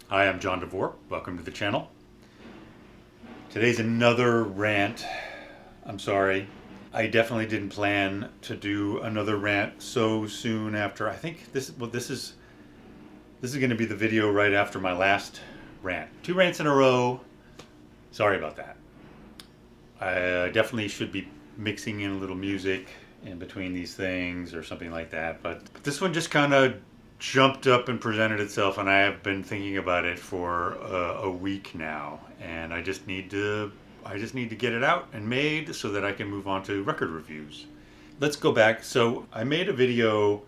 Hi, I'm John DeVore. Welcome to the channel. Today's another rant. I'm sorry. I definitely didn't plan to do another rant so soon after. I think this is going to be the video right after my last rant. 2 rants in a row. Sorry about that. I definitely should be mixing in a little music in between these things or something like that, but this one just kind of jumped up and presented itself, and I have been thinking about it for a week now, and I just need to get it out and made so that I can move on to record reviews. Let's go back. So I made a video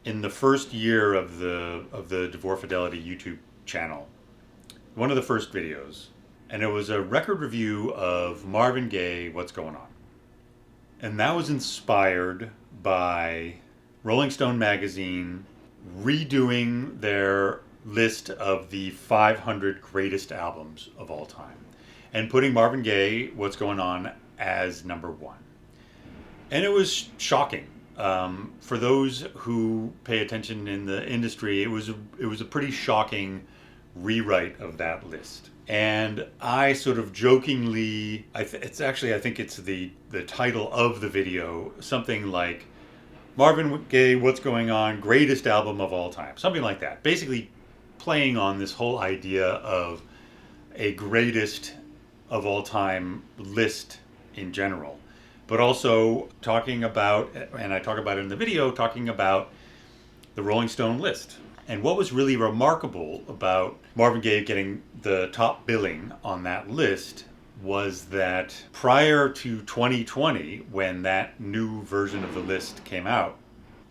in the first year of the DeVore Fidelity YouTube channel, one of the first videos, and it was a record review of Marvin Gaye, What's Going On. And that was inspired by Rolling Stone magazine redoing their list of the 500 greatest albums of all time and putting Marvin Gaye, What's Going On, as number 1. And it was shocking. For those who pay attention in the industry, it was a pretty shocking rewrite of that list. And I sort of jokingly, I think it's the title of the video, something like Marvin Gaye, What's Going On, greatest album of all time, something like that. Basically playing on this whole idea of a greatest of all time list in general, but also talking about, and I talk about it in the video, talking about the Rolling Stone list. And what was really remarkable about Marvin Gaye getting the top billing on that list was that prior to 2020, when that new version of the list came out,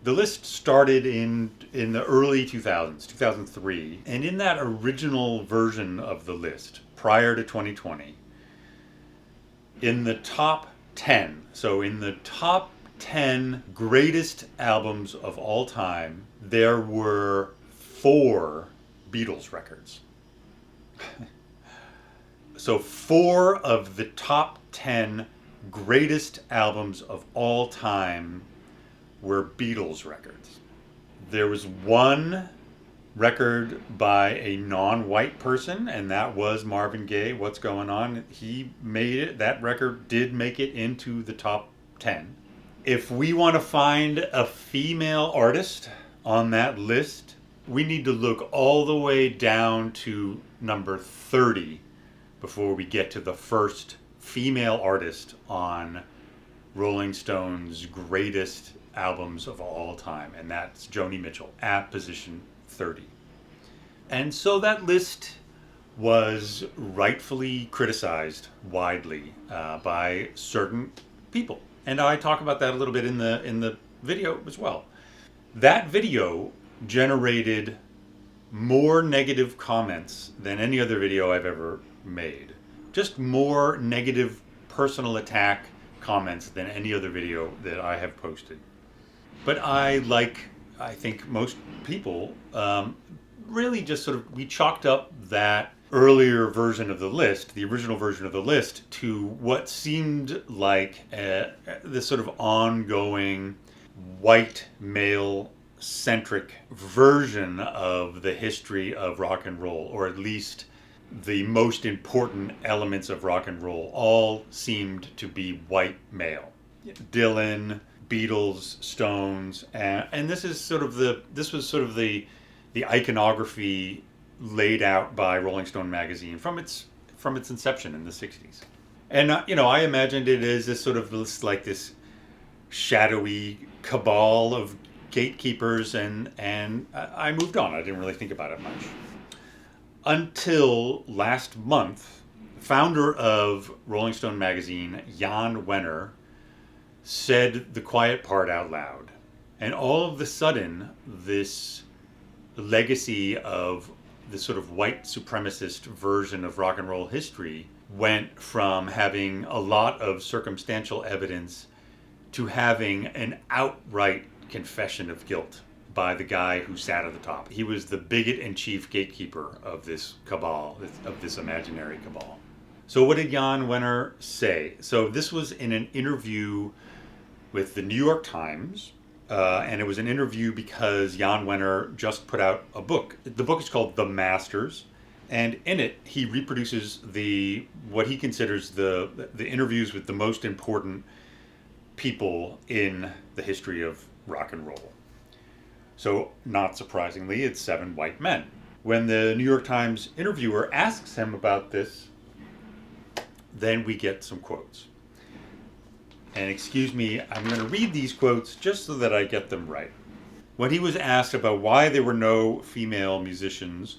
the list started in the early 2000s, 2003. And in that original version of the list, prior to 2020, in the top 10, so in the top 10 greatest albums of all time, there were 4 Beatles records. So 4 of the top 10 greatest albums of all time were Beatles records. There was 1 record by a non-white person, and that was Marvin Gaye, What's Going On. He made it. That record did make it into the top 10. If we want to find a female artist on that list, we need to look all the way down to number 30 before we get to the first female artist on Rolling Stone's greatest albums of all time, and that's Joni Mitchell at position 30. And so that list was rightfully criticized widely by certain people, and I talk about that a little bit in the video as well. That video generated more negative comments than any other video I've ever made. Just more negative personal attack comments than any other video that I have posted. But I think most people, really just sort of, we chalked up that earlier version of the list, the original version of the list, to what seemed like this sort of ongoing white male centric version of the history of rock and roll, or at least the most important elements of rock and roll all seemed to be white male. Dylan, Beatles, Stones, and this was sort of the iconography laid out by Rolling Stone magazine from its inception in the 60s. And I imagined it as this shadowy cabal of gatekeepers, and I moved on. I didn't really think about it much. Until last month, founder of Rolling Stone magazine, Jann Wenner, said the quiet part out loud. And all of a sudden, this legacy of this sort of white supremacist version of rock and roll history went from having a lot of circumstantial evidence to having an outright confession of guilt by the guy who sat at the top. He was the bigot and chief gatekeeper of this cabal, of this imaginary cabal. So what did Jann Wenner say? So this was in an interview with the New York Times and it was an interview because Jann Wenner just put out a book. The book is called The Masters, and in it he reproduces what he considers the interviews with the most important people in the history of rock and roll. So, not surprisingly, it's 7 white men. When the New York Times interviewer asks him about this, then we get some quotes. And excuse me, I'm going to read these quotes just so that I get them right. When he was asked about why there were no female musicians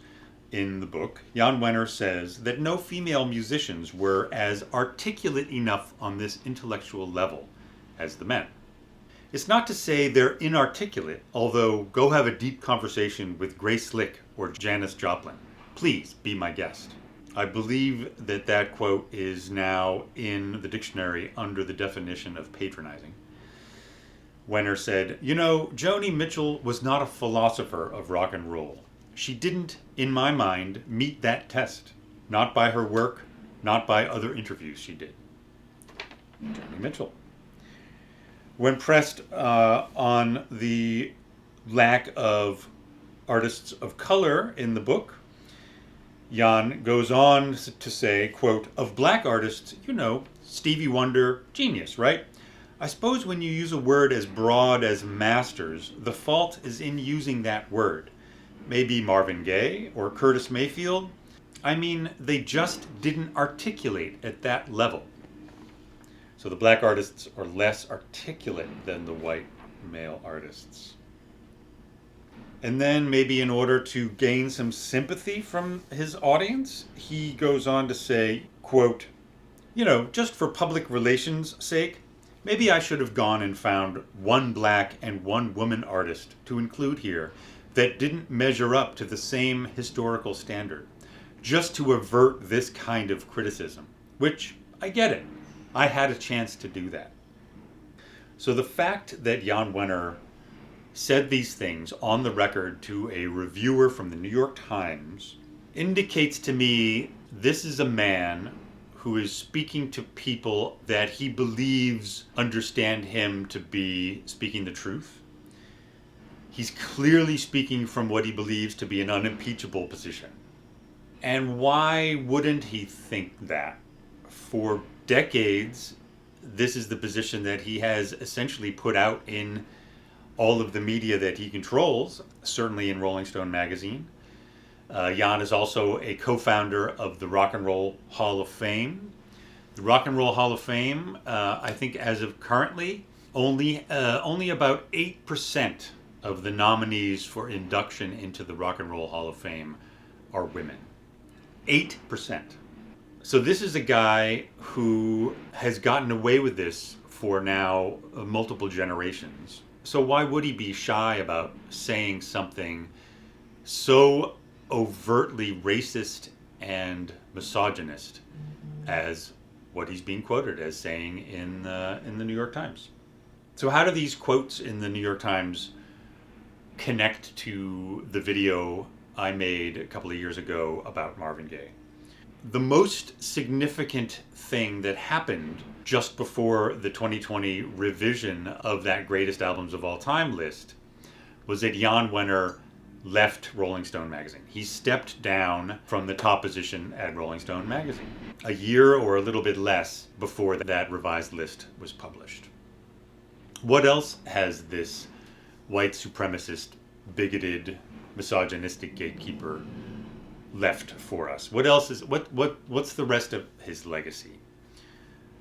in the book, Jann Wenner says that no female musicians were as articulate enough on this intellectual level as the men. It's not to say they're inarticulate, although go have a deep conversation with Grace Slick or Janis Joplin. Please be my guest. I believe that quote is now in the dictionary under the definition of patronizing. Wenner said, "You know, Joni Mitchell was not a philosopher of rock and roll. She didn't, in my mind, meet that test. Not by her work, not by other interviews she did." Joni Mitchell. When pressed on the lack of artists of color in the book, Jann goes on to say, quote, "Of black artists, you know, Stevie Wonder, genius, right? I suppose when you use a word as broad as masters, the fault is in using that word. Maybe Marvin Gaye or Curtis Mayfield. I mean, they just didn't articulate at that level." So the black artists are less articulate than the white male artists. And then maybe in order to gain some sympathy from his audience, he goes on to say, quote, "You know, just for public relations' sake, maybe I should have gone and found one black and one woman artist to include here that didn't measure up to the same historical standard, just to avert this kind of criticism, which I get it. I had a chance to do that." So the fact that Jann Wenner said these things on the record to a reviewer from the New York Times indicates to me this is a man who is speaking to people that he believes understand him to be speaking the truth. He's clearly speaking from what he believes to be an unimpeachable position. And why wouldn't he think that? For decades, this is the position that he has essentially put out in all of the media that he controls, certainly in Rolling Stone magazine. Jann is also a co-founder of the Rock and Roll Hall of Fame. The Rock and Roll Hall of Fame, I think as of currently, only about 8% of the nominees for induction into the Rock and Roll Hall of Fame are women. 8%. So this is a guy who has gotten away with this for now multiple generations. So why would he be shy about saying something so overtly racist and misogynist as what he's being quoted as saying in the New York Times? So how do these quotes in the New York Times connect to the video I made a couple of years ago about Marvin Gaye? The most significant thing that happened just before the 2020 revision of that greatest albums of all time list was that Jann Wenner left Rolling Stone magazine. He stepped down from the top position at Rolling Stone magazine a year or a little bit less before that revised list was published. What else has this white supremacist, bigoted, misogynistic gatekeeper left for us? What else is what's the rest of his legacy?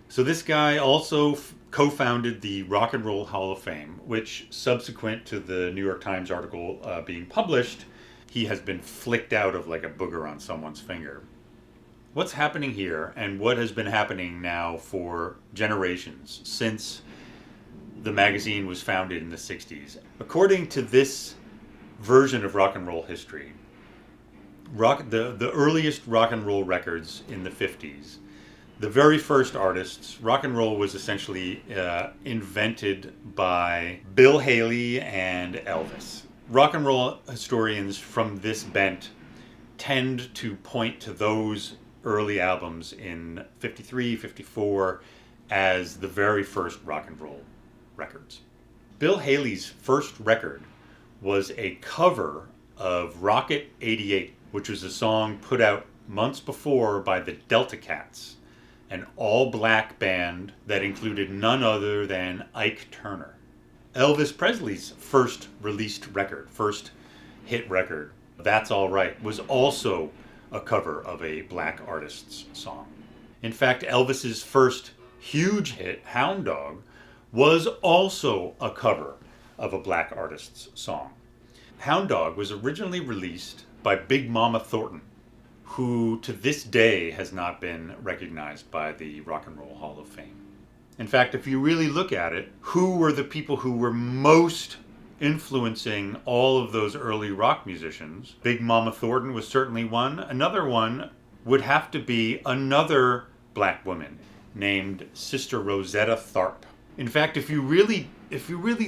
So this guy also co-founded the Rock and Roll Hall of Fame, which subsequent to the New York Times article being published, he has been flicked out of like a booger on someone's finger. What's happening here, and what has been happening now for generations since the magazine was founded in the 60s? According to this version of rock and roll history, the earliest rock and roll records in the 50s, the very first artists, rock and roll was essentially invented by Bill Haley and Elvis. Rock and roll historians from this bent tend to point to those early albums in 53, 54 as the very first rock and roll records. Bill Haley's first record was a cover of Rocket 88, which was a song put out months before by the Delta Cats, an all-black band that included none other than Ike Turner. Elvis Presley's first released record, first hit record, That's All Right, was also a cover of a black artist's song. In fact, Elvis's first huge hit, Hound Dog, was also a cover of a black artist's song. Hound Dog was originally released by Big Mama Thornton, who to this day has not been recognized by the Rock and Roll Hall of Fame. In fact, if you really look at it, who were the people who were most influencing all of those early rock musicians? Big Mama Thornton was certainly one. Another one would have to be another black woman named Sister Rosetta Tharpe. In fact, if you really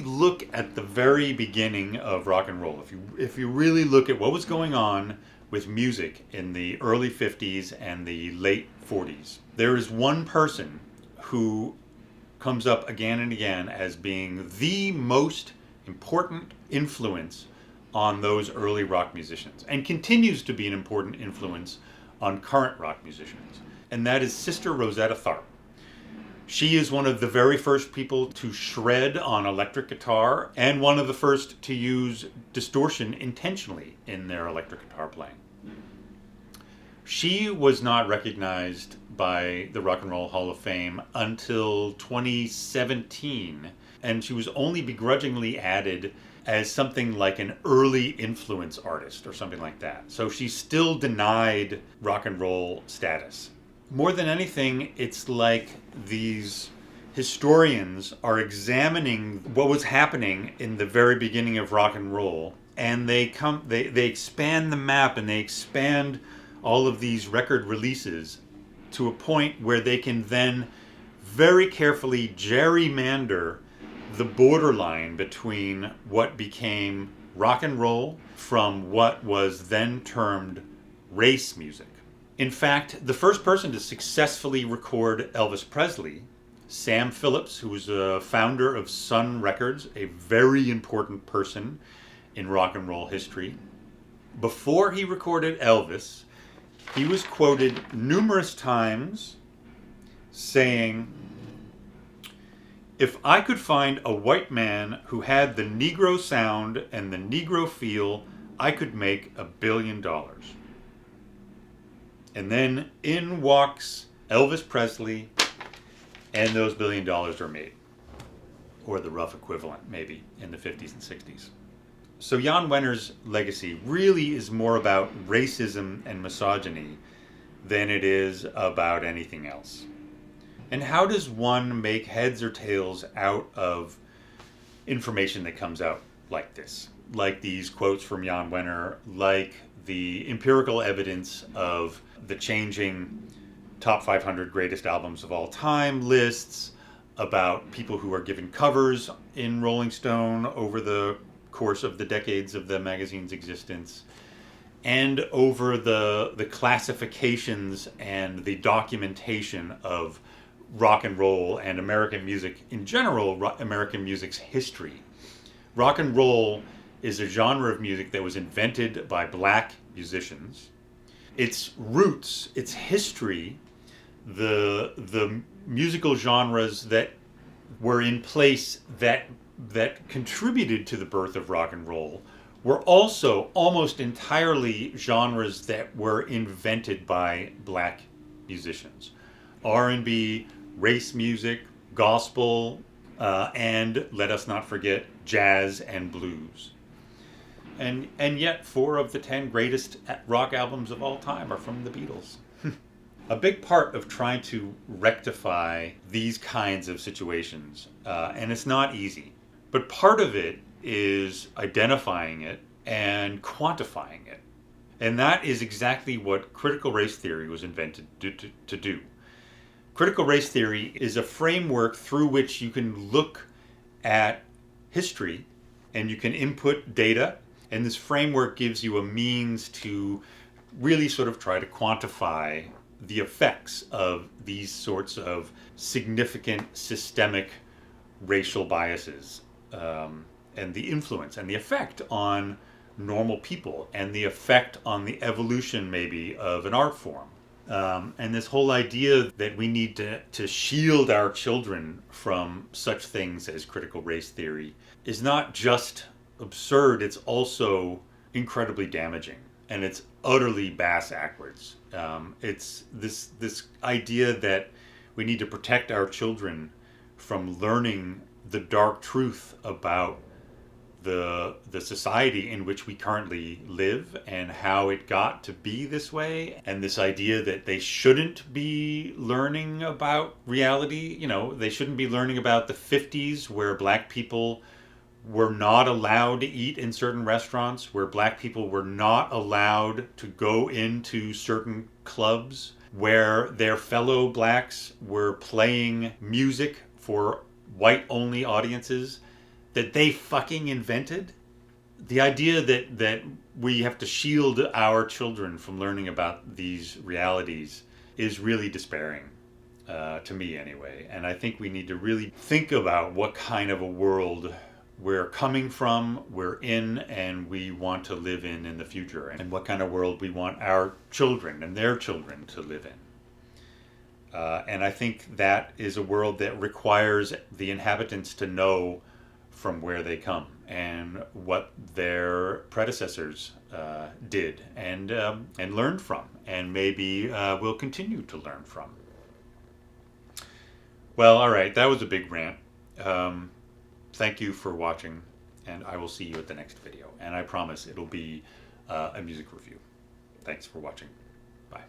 look at the very beginning of rock and roll, if you really look at what was going on with music in the early 50s and the late 40s, there is one person who comes up again and again as being the most important influence on those early rock musicians, and continues to be an important influence on current rock musicians, and that is Sister Rosetta Tharpe. She is one of the very first people to shred on electric guitar, and one of the first to use distortion intentionally in their electric guitar playing. She was not recognized by the Rock and Roll Hall of Fame until 2017, and she was only begrudgingly added as something like an early influence artist or something like that. So she's still denied rock and roll status. More than anything, it's like these historians are examining what was happening in the very beginning of rock and roll, and they expand the map, and they expand all of these record releases to a point where they can then very carefully gerrymander the borderline between what became rock and roll from what was then termed race music. In fact, the first person to successfully record Elvis Presley, Sam Phillips, who was a founder of Sun Records, a very important person in rock and roll history, before he recorded Elvis, he was quoted numerous times saying, "If I could find a white man who had the Negro sound and the Negro feel, I could make $1 billion." And then in walks Elvis Presley, and those $1 billion are made. Or the rough equivalent, maybe, in the 50s and 60s. So Jann Wenner's legacy really is more about racism and misogyny than it is about anything else. And how does one make heads or tails out of information that comes out like this? Like these quotes from Jann Wenner, like the empirical evidence of the changing top 500 greatest albums of all time lists, about people who are given covers in Rolling Stone over the course of the decades of the magazine's existence, and over the classifications and the documentation of rock and roll and American music in general, American music's history. Rock and roll is a genre of music that was invented by black musicians. Its roots, its history, the musical genres that were in place that contributed to the birth of rock and roll were also almost entirely genres that were invented by black musicians. R&B, race music, gospel, and let us not forget jazz and blues. And yet 4 of the 10 greatest rock albums of all time are from the Beatles. A big part of trying to rectify these kinds of situations, and it's not easy, but part of it is identifying it and quantifying it. And that is exactly what critical race theory was invented to do. Critical race theory is a framework through which you can look at history and you can input data, and this framework gives you a means to really sort of try to quantify the effects of these sorts of significant systemic racial biases and the influence and the effect on normal people and the effect on the evolution maybe of an art form. And this whole idea that we need to shield our children from such things as critical race theory is not just absurd, it's also incredibly damaging. And it's utterly bass-ackwards. It's this idea that we need to protect our children from learning the dark truth about the society in which we currently live and how it got to be this way, and this idea that they shouldn't be learning about reality. You know, they shouldn't be learning about the 50s where black people were not allowed to eat in certain restaurants, where black people were not allowed to go into certain clubs, where their fellow blacks were playing music for white-only audiences that they fucking invented. The idea that we have to shield our children from learning about these realities is really despairing, to me anyway. And I think we need to really think about what kind of a world we're coming from, we're in, and we want to live in the future, and what kind of world we want our children and their children to live in. And I think that is a world that requires the inhabitants to know from where they come and what their predecessors did and learned from, and maybe will continue to learn from. Well, all right, that was a big rant. Thank you for watching, and I will see you at the next video. And I promise it'll be a music review. Thanks for watching. Bye.